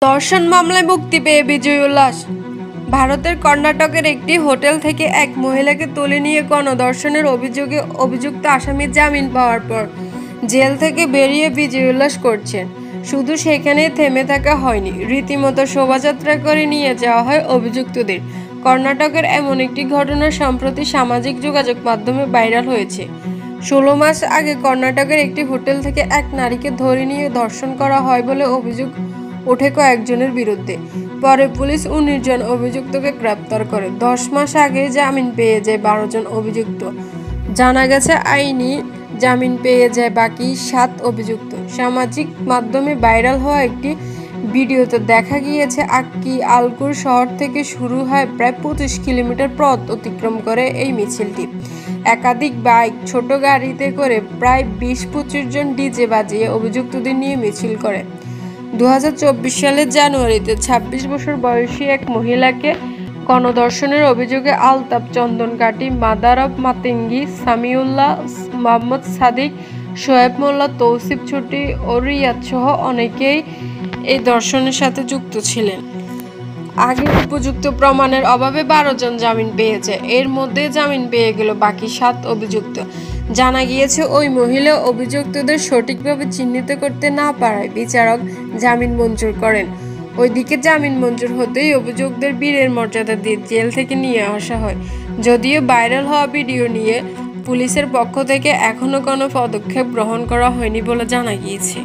ধর্ষণ মামলায় মুক্তি পেয়ে বিজয় উল্লাস। ভারতের কর্ণাটকের একটি হোটেল থেকে এক মহিলাকে তুলে নিয়ে গণধর্ষণের অভিযোগে অভিযুক্ত আসামি জামিন পাওয়ার পর জেল থেকে বেরিয়ে বিজয় উল্লাস করছেন। শুধু সেখানেই থেমে থাকা হয়নি, রীতিমতো শোভাযাত্রা করে নিয়ে যাওয়া হয় অভিযুক্তদের। কর্ণাটকের এমন একটি ঘটনা সম্প্রতি সামাজিক যোগাযোগ মাধ্যমে ভাইরাল হয়েছে। 16 মাস আগে কর্ণাটকের একটি হোটেল থেকে এক নারীকে ধরে নিয়ে ধর্ষণ করা হয় বলে অভিযোগ ওঠে কয়েকজনের বিরুদ্ধে। পরে পুলিশ 19 জন অভিযুক্তকে গ্রেপ্তার করে। 10 মাস আগে জামিন পেয়ে যায় 12 জন অভিযুক্ত। জানা গেছে আইনি জামিন পেয়ে যায় বাকি 7 অভিযুক্ত। সামাজিক মাধ্যমে ভাইরাল হওয়া একটি ভিডিওতে দেখা গিয়েছে আক্কি আলকুর শহর থেকে শুরু হয় প্রায় 25 কিলোমিটার পথ অতিক্রম করে এই মিছিলটি। একাধিক বাইক, ছোট গাড়িতে করে প্রায় 20-25 জন ডিজে বাজিয়ে অভিযুক্তদের নিয়ে মিছিল করে। 2024 সালের জানুয়ারিতে 26 বছর বয়সী এক মহিলাকে গণধর্ষণের অভিযোগে আলতাফ, চন্দনকাঠি, মাদারব, মাতঙ্গি, সামিউল্লাহ, মোহাম্মদ সাদিক, শোয়েব মোল্লা, তৌসিফ ছুটি ও রিয়াদ সহ অনেকেই এই ধর্ষণের সাথে যুক্ত ছিলেন। আগে উপযুক্ত প্রমাণের অভাবে 12 জন জামিন পেয়েছে। এর মধ্যে জামিন পেয়ে গেল বাকি 7 অভিযুক্ত। জানা গিয়েছে ওই মহিলা অভিযুক্তদের সঠিকভাবে চিহ্নিত করতে না পারায় বিচারক জামিন মঞ্জুর করেন। ওইদিকে জামিন মঞ্জুর হতেই অভিযুক্তদের বীরের মর্যাদা দিয়ে জেল থেকে নিয়ে আসা হয়। যদিও ভাইরাল হওয়া ভিডিও নিয়ে পুলিশের পক্ষ থেকে এখনও কোনো পদক্ষেপ গ্রহণ করা হয়নি বলে জানা গিয়েছে।